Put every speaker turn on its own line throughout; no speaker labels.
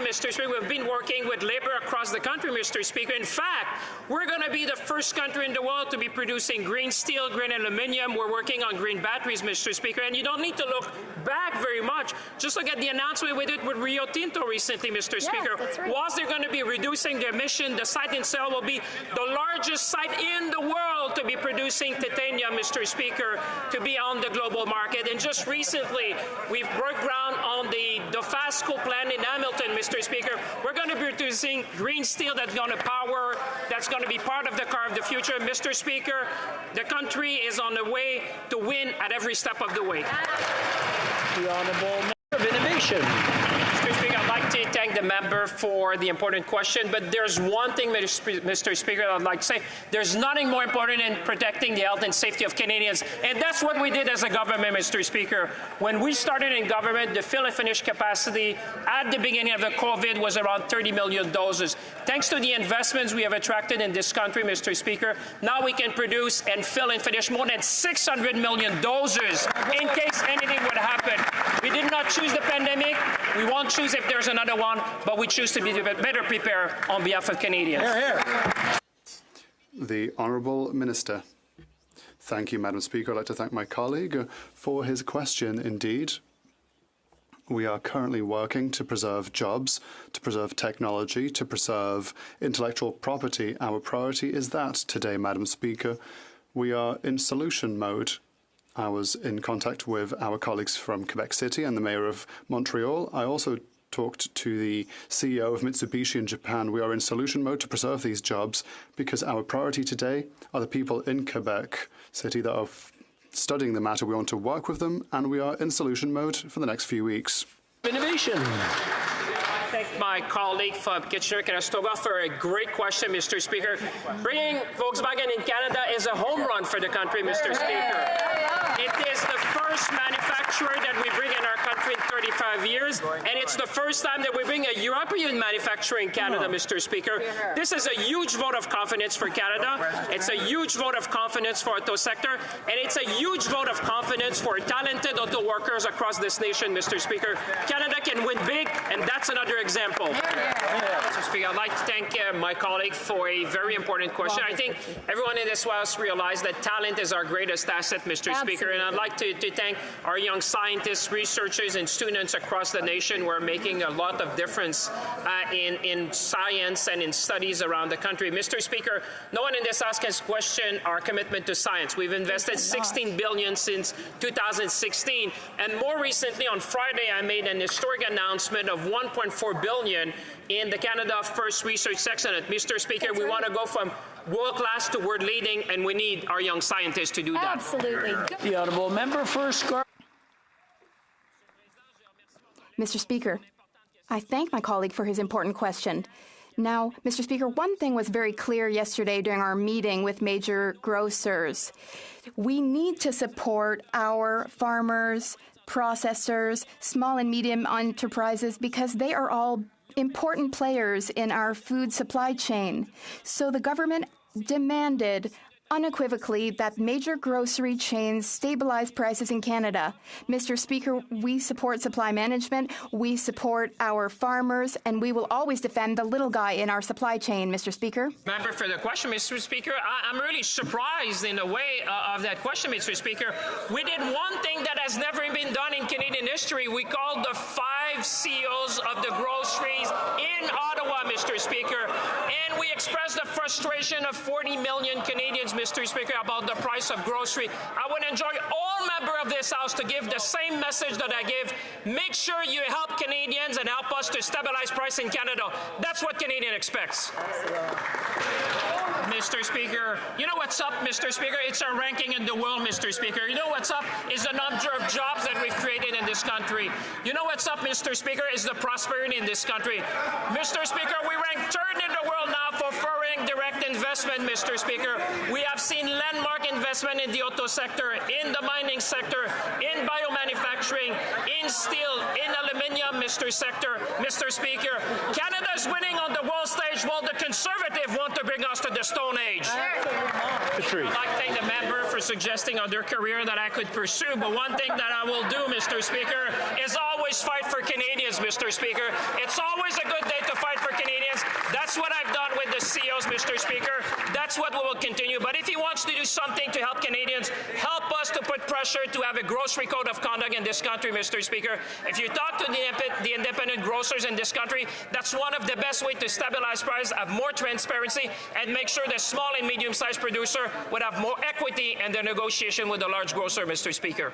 Mr. Speaker, we've been working with labor across the country, Mr. Speaker. In fact, we're going to be the first country in the world to be producing green steel, green aluminum. We're working on green batteries, Mr. Speaker. And you don't need to look back very much. Just look at the announcement we did with Rio Tinto recently, Mr. Speaker.
That's right.
Whilst they're going to be reducing their emission, the site in Seoul will be the largest site in the world to be producing titanium, Mr. Speaker, to be on the global market. And just recently, we've broke ground on the Dofasco plant in Hamilton, Mr. Speaker. We're going to be producing green steel that's going to be part of the car of the future. Mr. Speaker, the country is on the way to win at every step of the way.
The Honourable Member of Innovation.
Mr. Speaker, I'd like to thank the member for the important question, but there's one thing, Mr. Speaker, I'd like to say. There's nothing more important than protecting the health and safety of Canadians, and that's what we did as a government, Mr. Speaker. When we started in government, the fill and finish capacity at the beginning of the COVID was around 30 million doses. Thanks to the investments we have attracted in this country, Mr. Speaker, now we can produce and fill and finish more than 600 million doses in case anything would happen. We did not choose the pandemic. We won't choose if there's another one, but we choose to be better prepared on behalf of Canadians.
Hear, hear.
The Honourable Minister. Thank you, Madam Speaker. I'd like to thank my colleague for his question. Indeed, we are currently working to preserve jobs, to preserve technology, to preserve intellectual property. Our priority is that today, Madam Speaker. We are in solution mode. I was in contact with our colleagues from Quebec City and the Mayor of Montreal. I also talked to the CEO of Mitsubishi in Japan. We are in solution mode to preserve these jobs because our priority today are the people in Quebec City that are studying the matter. We want to work with them, and we are in solution mode for the next few weeks.
Innovation.
Thank my colleague from Kitchener-Conestoga for a great question, Mr. Speaker. Bringing Volkswagen in Canada is a home run for the country, Mr. Speaker. It is the first manufacturer that we bring in our country in 35 years, and it's the first time that we bring a European manufacturer in Canada, Mr. Speaker. This is a huge vote of confidence for Canada. It's a huge vote of confidence for the auto sector, and it's a huge vote of confidence for talented auto workers across this nation, Mr. Speaker. Canada can win big, and that's another example. Mr. Speaker, I'd like to thank my colleague for a very important question. I think everyone in this House realizes that talent is our greatest asset, Mr. Speaker, and I'd like to thank our young scientists, researchers, and students across the nation who are making a lot of difference in science and in studies around the country. Mr. Speaker, no one in this House can question our commitment to science. We've invested $16 billion since 2016, and more recently, on Friday, I made an historic announcement of $1.4 billion in the Canada First Research Excellence. Mr. Speaker, we want to go from world-class to world-leading, and we need our young scientists to do that.
Absolutely.
The Honourable Member for Scarborough.
Mr. Speaker, I thank my colleague for his important question. Now, Mr. Speaker, one thing was very clear yesterday during our meeting with major grocers. We need to support our farmers, processors, small and medium enterprises, because they are all important players in our food supply chain. So the government demanded unequivocally that major grocery chains stabilize prices in Canada. Mr. Speaker, we support supply management, we support our farmers, and we will always defend the little guy in our supply chain, Mr. Speaker.
Member for the question, Mr. Speaker. I'm really surprised in a way of that question, Mr. Speaker. We did one thing that has never been done in Canadian history. We called the 5 CEOs of the groceries in Ottawa, Mr. Speaker, and we expressed the frustration of 40 million Canadians, Mr. Speaker, about the price of grocery. I would enjoy all members of this House to give the same message that I give. Make sure you help Canadians and help us to stabilize price in Canada. That's what Canadian expects. Mr. Speaker, you know what's up, Mr. Speaker? It's our ranking in the world, Mr. Speaker. You know what's up is the number of jobs that we've created in this country. You know what's up, Mr. Speaker, is the prosperity in this country. Mr. Speaker, we rank 3rd in the world now for foreign direct investment, Mr. Speaker. We have seen landmark investment in the auto sector, in the mining sector, in biomanufacturing, in steel, in aluminium, Mr. Speaker. Canada's winning on the world stage while the Conservatives want to bring us to the Stone Age. I'd like to thank the member for suggesting other career that I could pursue, but one thing that I will do, Mr. Speaker, is always always fight for Canadians, Mr. Speaker. It's always a good day to fight for Canadians. That's what I've done with the CEOs, Mr. Speaker. That's what we will continue. But if he wants to do something to help Canadians, help us to put pressure to have a grocery code of conduct in this country, Mr. Speaker. If you talk to the independent grocers in this country, that's one of the best ways to stabilize prices, have more transparency, and make sure the small and medium-sized producer would have more equity in the negotiation with the large grocer, Mr. Speaker.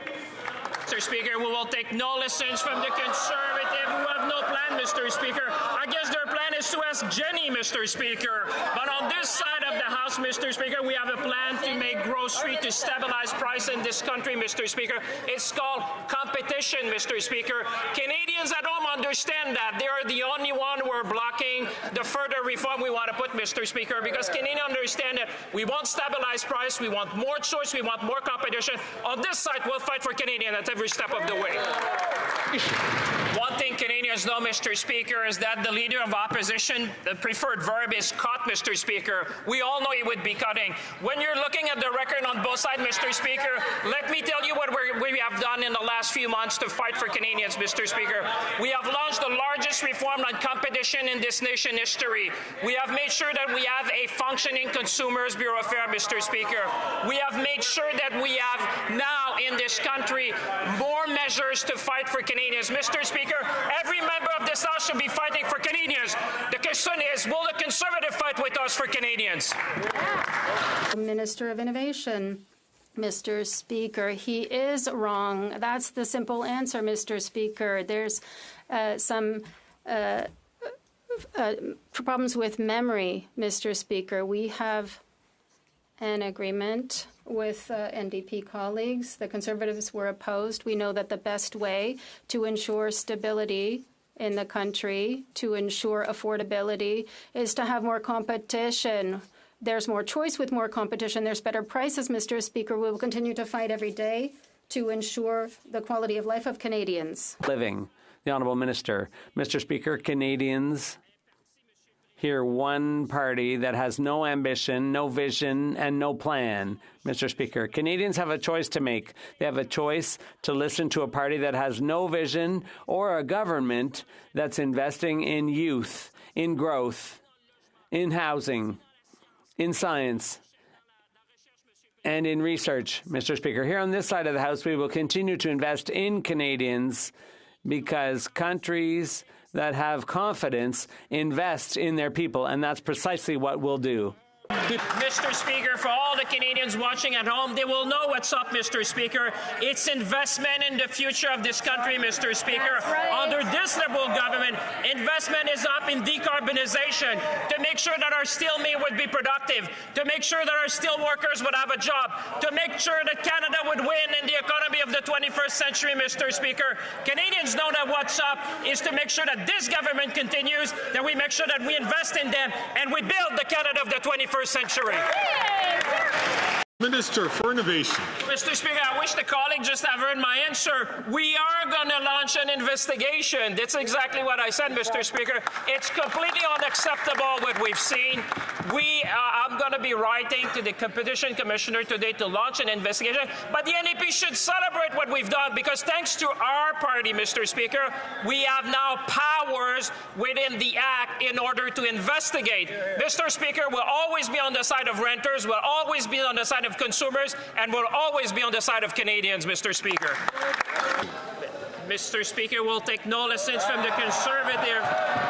Mr. Speaker, we will take no lessons from the Conservative who have no plan, Mr. Speaker. I guess their plan is to ask Jenny, Mr. Speaker. But on this side of the House, Mr. Speaker, we have a plan to make grocery to stabilize price in this country, Mr. Speaker. It's called competition, Mr. Speaker. Canadians at home understand that. They are the only one who are blocking the further reform we want to put, Mr. Speaker, because Canadians understand that we want stabilized price, we want more choice, we want more competition. On this side, we'll fight for Canadians at every step of the way. One thing Canadians know, Mr. Speaker, is that the Leader of Opposition, the preferred verb is cut, Mr. Speaker. We all know he would be cutting. When you're looking at the record on both sides, Mr. Speaker, let me tell you what we have done in the last few months to fight for Canadians, Mr. Speaker. We have launched the largest reform on competition in this nation history. We have made sure that we have a functioning Consumers Bureau of Affairs, Mr. Speaker. We have made sure that we have now in this country more measures to fight for Canadians. Mr. Speaker, every member of this House should be fighting for Canadians. The question is, will the Conservative fight with us for Canadians?
Minister of Innovation. Mr. Speaker, he is wrong. That's the simple answer, Mr. Speaker. There's some problems with memory, Mr. Speaker. We have an agreement with NDP colleagues. The Conservatives were opposed. We know that the best way to ensure stability in the country, to ensure affordability, is to have more competition. There's more choice with more competition. There's better prices, Mr. Speaker. We will continue to fight every day to ensure the quality of life of Canadians.
Living. The Honourable Minister. Mr. Speaker, Canadians hear one party that has no ambition, no vision, and no plan. Mr. Speaker, Canadians have a choice to make. They have a choice to listen to a party that has no vision or a government that's investing in youth, in growth, in housing, in science, and in research. Mr. Speaker, here on this side of the House, we will continue to invest in Canadians because countries that have confidence invest in their people, and that's precisely what we'll do.
Mr. Speaker, for all the Canadians watching at home, they will know what's up, Mr. Speaker. It's investment in the future of this country, Mr. Speaker. Right. Under this Liberal government, investment is up in decarbonization to make sure that our steel mill would be productive, to make sure that our steel workers would have a job, to make sure that Canada would win in the economy of the 21st century, Mr. Speaker. Canadians know that what's up is to make sure that this government continues, that we make sure that we invest in them, and we build the Canada of the 21st century.
Minister for Innovation.
Mr. Speaker, I wish the colleague just have heard my answer. We are going to launch an investigation. That's exactly what I said, Mr. Speaker. It's completely unacceptable what we've seen. I'm going to be writing to the Competition Commissioner today to launch an investigation. But the NDP should celebrate what we've done because thanks to our party, Mr. Speaker, we have now powers within the Act in order to investigate. Mr. Speaker, we'll always be on the side of renters. We'll always be on the side of consumers, and will always be on the side of Canadians, Mr. Speaker. Mr. Speaker, we'll take no lessons from the Conservative.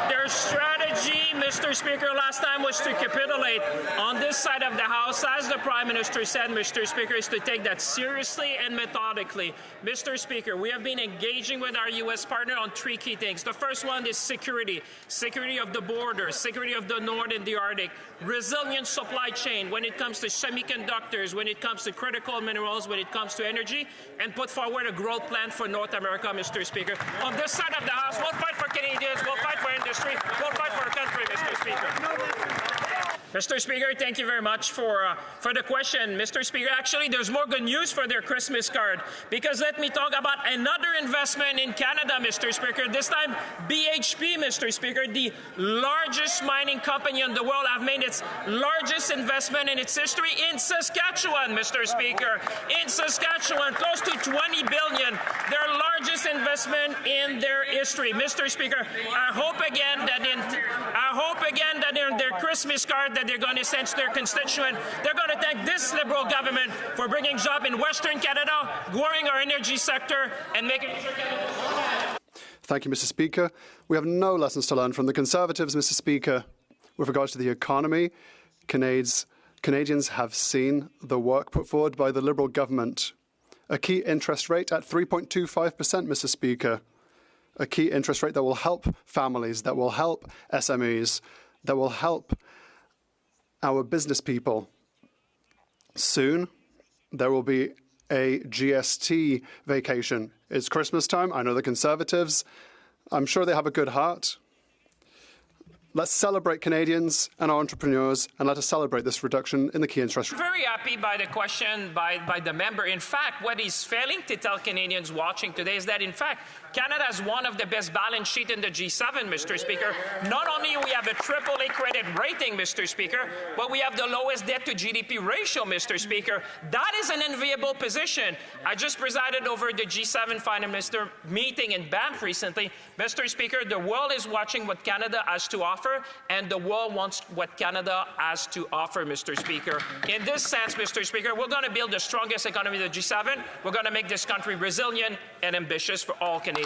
Their strategy, Mr. Speaker, last time was to capitulate. On this side of the House, as the Prime Minister said, Mr. Speaker, is to take that seriously and methodically. Mr. Speaker, we have been engaging with our U.S. partner on three key things. The first one is security. Security of the border, security of the North and the Arctic, resilient supply chain when it comes to semiconductors, when it comes to critical minerals, when it comes to energy, and put forward a growth plan for North America, Mr. Speaker. On this side of the House, we'll fight for Canadians, we'll fight for industry, we'll fight for our country, Mr. Speaker. Mr. Speaker, thank you very much for the question. Mr. Speaker, actually, there's more good news for their Christmas card, because let me talk about another investment in Canada, Mr. Speaker. This time, BHP, Mr. Speaker, the largest mining company in the world, have made its largest investment in its history in Saskatchewan, Mr. Speaker. In Saskatchewan, close to $20 billion. Their largest largest investment in their history. Mr. Speaker, I hope again that in their Christmas card that they're going to send to their constituent, they're going to thank this Liberal government for bringing jobs in Western Canada, growing our energy sector, and making sure Canada.
Thank you, Mr. Speaker. We have no lessons to learn from the Conservatives, Mr. Speaker. With regards to the economy, Canadians have seen the work put forward by the Liberal government. A key interest rate at 3.25%, Mr. Speaker. A key interest rate that will help families, that will help SMEs, that will help our business people. Soon, there will be a GST vacation. It's Christmas time. I know the Conservatives. I'm sure they have a good heart. Let's celebrate Canadians and our entrepreneurs, and let us celebrate this reduction in the key interest rate.
Very happy by the question by the member. In fact, what he's failing to tell Canadians watching today is that, in fact, Canada has one of the best balance sheets in the G7, Mr. Speaker. Not only do we have a AAA credit rating, Mr. Speaker, but we have the lowest debt to GDP ratio, Mr. Speaker. That is an enviable position. I just presided over the G7 Finance Minister meeting in Banff recently. Mr. Speaker, the world is watching what Canada has to offer, and the world wants what Canada has to offer, Mr. Speaker. In this sense, Mr. Speaker, we're going to build the strongest economy of the G7. We're going to make this country resilient and ambitious for all Canadians.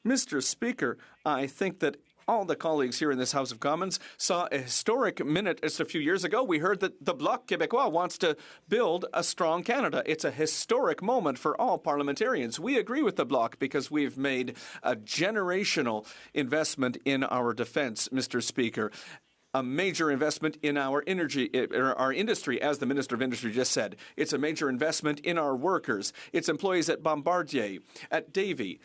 Mr. Speaker, I think that all the colleagues here in this House of Commons saw a historic minute just a few years ago. We heard that the Bloc Québécois wants to build a strong Canada. It's a historic moment for all parliamentarians. We agree with the Bloc because we've made a generational investment in our defense, Mr. Speaker. A major investment in our energy, our industry, as the Minister of Industry just said. It's a major investment in our workers. It's employees at Bombardier, at Davy,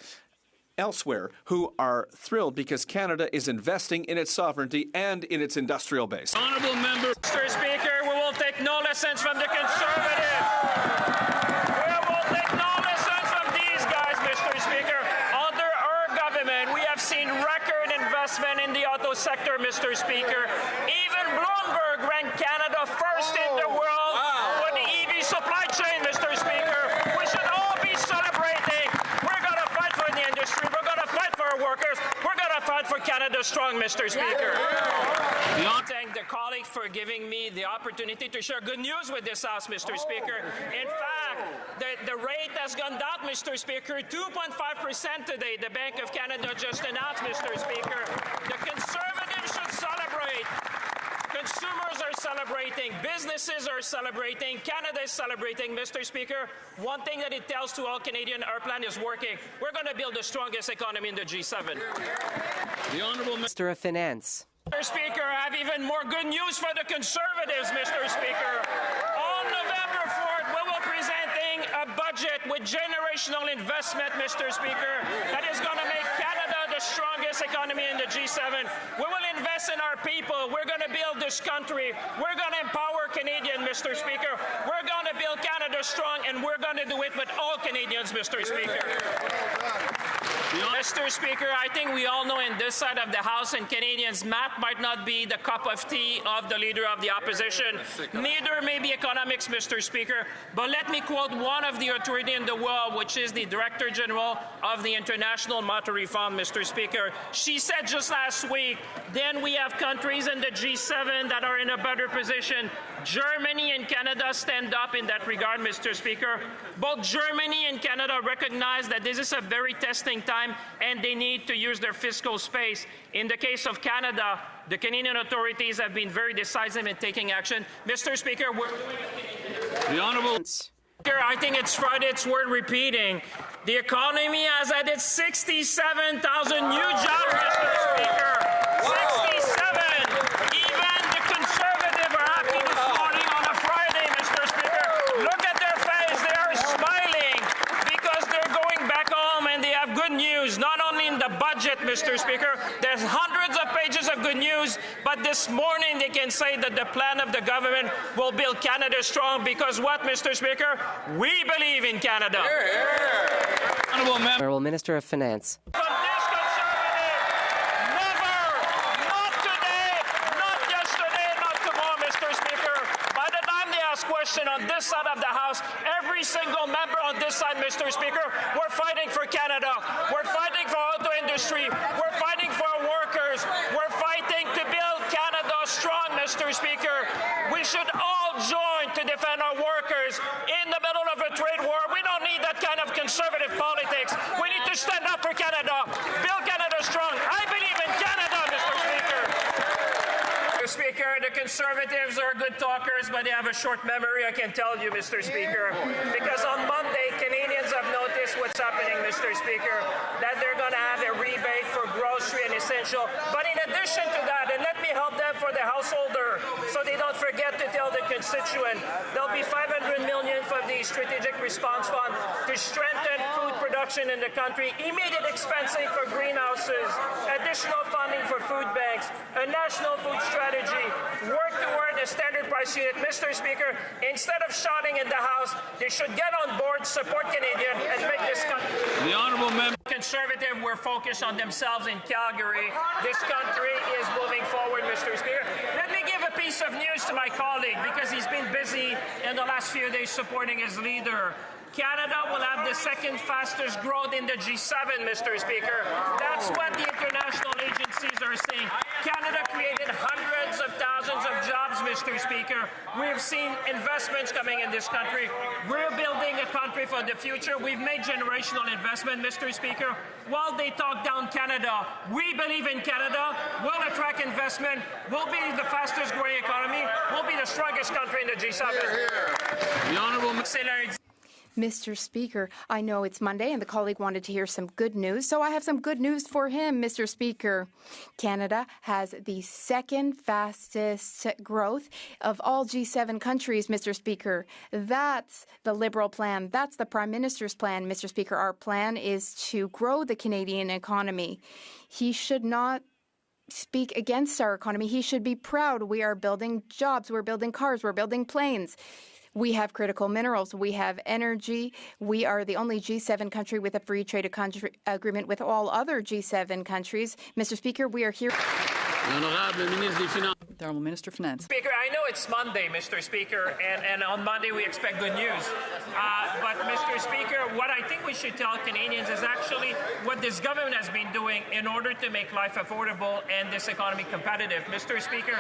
elsewhere, who are thrilled because Canada is investing in its sovereignty and in its industrial base.
Honourable member. Mr. Speaker, we will take no lessons from the Conservatives. We will take no lessons from these guys, Mr. Speaker. Under our government, we have seen record investment in the auto sector, Mr. Speaker. Even Bloomberg ranked Canada first in the world for the EV supply chain, Mr. Speaker. We should all be celebrating. We're going to fight for the industry. We're going to fight for our workers. We're going to fight for Canada strong, Mr. Speaker. I thank the colleague for giving me the opportunity to share good news with this House, Mr. Speaker. In fact, the rate has gone down, Mr. Speaker, 2.5% today. The Bank of Canada just announced, Mr. Speaker. The Conservatives should celebrate. Consumers are celebrating. Businesses are celebrating. Canada is celebrating, Mr. Speaker. One thing that it tells to all Canadians, our plan is working. We're going to build the strongest economy in the G7.
The Honourable Minister of Finance.
Mr. Speaker, I have even more good news for the Conservatives, Mr. Speaker. On November 4th, we will be presenting a budget with generational investment, Mr. Speaker, that is going to make Canada the strongest economy in the G7. We will invest in our people. We're going to build this country. We're going to empower Canadians, Mr. Speaker. We're going to build Canada strong, and we're going to do it with all Canadians, Mr. Speaker. Mr. Speaker, I think we all know in this side of the House and Canadians, math might not be the cup of tea of the Leader of the Opposition. Neither may be economics, Mr. Speaker. But let me quote one of the authorities in the world, which is the Director General of the International Monetary Fund, Mr. Speaker. She said just last week, then we have countries in the G7 that are in a better position. Germany and Canada stand up in that regard, Mr. Speaker. Both Germany and Canada recognize that this is a very testing time and they need to use their fiscal space. In the case of Canada, the Canadian authorities have been very decisive in taking action. Mr. Speaker,
The Honourable.
I think it's worth repeating. The economy has added 67,000 new jobs, Mr. Speaker. 67! Even the Conservatives are happy this morning on a Friday, Mr. Speaker. Look at their face. They are smiling because they're going back home and they have good news. Not only in the budget, Mr. Speaker, there's hundreds of pages of good news, but this morning they can say that the plan of the government will build Canada strong because what, Mr. Speaker? We believe in Canada.
Honourable Minister of Finance.
From this Conservative, never, not today, not yesterday, not tomorrow, Mr. Speaker. By the time they ask questions on on this side of the House, every single member on this side, Mr. Speaker, we're fighting for Canada. We're fighting for auto industry. We're fighting for our workers. We're fighting to build Canada strong, Mr. Speaker. We should all join to defend our workers in the middle of a trade war. We don't need that kind of conservative politics. We need to stand up for Canada, build Canada strong. I believe in Canada, Mr. Speaker. Mr. Speaker, the Conservatives are good talkers, but they have a short memory, I can tell you, Mr. Speaker. Because on Monday, Canadians have noticed what's happening, Mr. Speaker, that they're going to have a rebate for grocery and essential. But in addition to that, and let me help them for the householder, so they don't forget to tell the constituent, there'll be $500 million for the Strategic Response Fund to strengthen food production in the country, immediate expensing for greenhouses, additional funding for food banks, a national food strategy, work toward a standard price unit. Mr. Speaker, instead of shouting in the House, they should get on board, support Canadian, and make this country.
The honourable member.
Conservative were focused on themselves in Calgary. This country is moving forward, Mr. Speaker. Let me give a piece of news to my colleague because he's been busy in the last few days supporting his leader. Canada will have the second fastest growth in the G7, Mr. Speaker. That's what the international agencies are saying. Canada created hundreds of thousands of jobs, Mr. Speaker. We've seen investments coming in this country. We're building a country for the future. We've made generational investment, Mr. Speaker. While they talk down Canada, we believe in Canada. We'll attract investment. We'll be the fastest growing economy. We'll be the strongest country in the G7.
The honourable
Mr. Speaker, I know it's Monday and the colleague wanted to hear some good news, so I have some good news for him, Mr. Speaker. Canada has the second fastest growth of all G7 countries, Mr. Speaker. That's the Liberal plan. That's the Prime Minister's plan, Mr. Speaker. Our plan is to grow the Canadian economy. He should not speak against our economy. He should be proud. We are building jobs. We're building cars. We're building planes. We have critical minerals. We have energy. We are the only G7 country with a free trade agreement with all other G7 countries. Mr. Speaker, we are here.
The Honourable Minister of Finance.
Speaker, I know it's Monday, Mr. Speaker, and on Monday we expect good news. But, Mr. Speaker, what I think we should tell Canadians is actually what this government has been doing in order to make life affordable and this economy competitive. Mr. Speaker,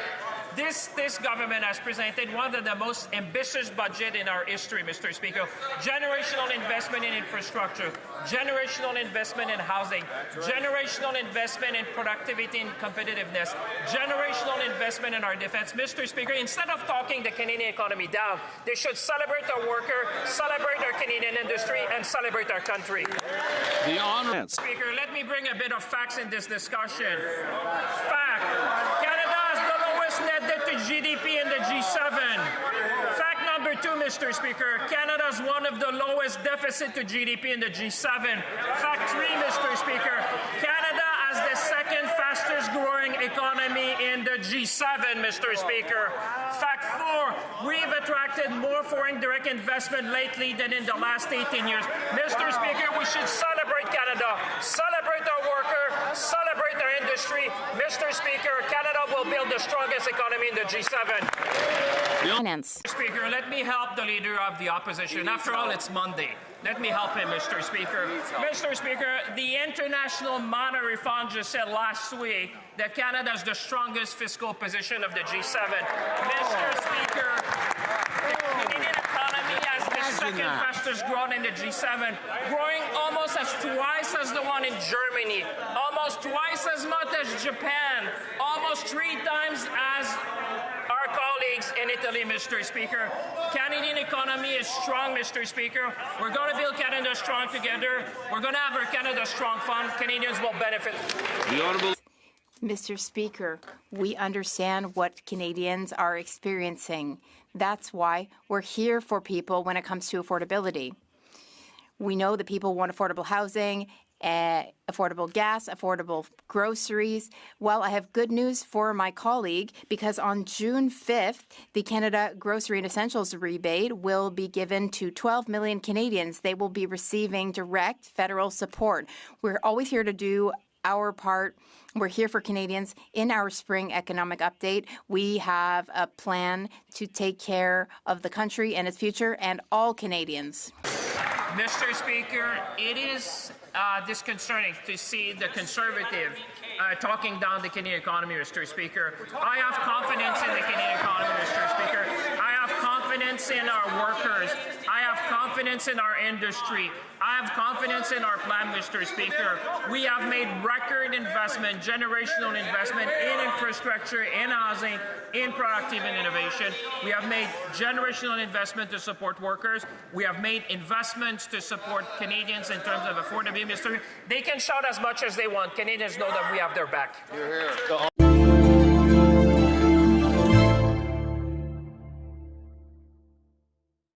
this government has presented one of the most ambitious budget in our history, Mr. Speaker. Generational investment in infrastructure, generational investment in housing, generational investment in productivity and competitiveness, generational investment in our defense. Mr. Speaker, instead of talking the Canadian economy down, they should celebrate our worker, celebrate our Canadian industry, and celebrate our country.
The honourable
Speaker, let me bring a bit of facts in this discussion. Fact, Canada has the lowest net debt to GDP in the G7. Fact number two, Mr. Speaker, Canada has one of the lowest deficit to GDP in the G7. Fact three, Mr. Speaker, Canada has the second fastest growing economy in the G7, Mr. Speaker. Fact four, we've attracted more foreign direct investment lately than in the last 18 years. Mr. Speaker, we should celebrate Canada, celebrate our worker, celebrate our industry. Mr. Speaker, Canada will build the strongest economy in the G7.
Finance.
Speaker, let me help the leader of the opposition. After all, it's Monday. Let me help him, Mr. Speaker. Mr. Speaker, the International Monetary Fund just said last week that Canada has the strongest fiscal position of the G7. Mr. Speaker, the Canadian economy has the second fastest growth in the G7, growing almost as twice as the one in Germany, almost twice as much as Japan, almost 3 times as our colleagues in Italy, Mr. Speaker. Canadian economy is strong, Mr. Speaker. We're going to build Canada strong together. We're going to have our Canada Strong Fund. Canadians will benefit.
The honourable
Mr. Speaker, we understand what Canadians are experiencing. That's why we're here for people when it comes to affordability. We know that people want affordable housing, affordable gas, affordable groceries. Well, I have good news for my colleague because on June 5th, the Canada Grocery and Essentials rebate will be given to 12 million Canadians. They will be receiving direct federal support. We're always here to do our part. We're here for Canadians. In our spring economic update, we have a plan to take care of the country and its future and all Canadians.
Mr. Speaker, it is disconcerting to see the Conservative talking down the Canadian economy, Mr. Speaker. I have confidence in the Canadian economy, Mr. Speaker. I have confidence in our workers. I have confidence in our industry. I have confidence in our plan, Mr. Speaker. We have made record investment, generational investment in infrastructure, in housing, in productive and innovation. We have made generational investment to support workers. We have made investments to support Canadians in terms of affordability, Mr. They can shout as much as they want. Canadians know that we have their back.
You're here.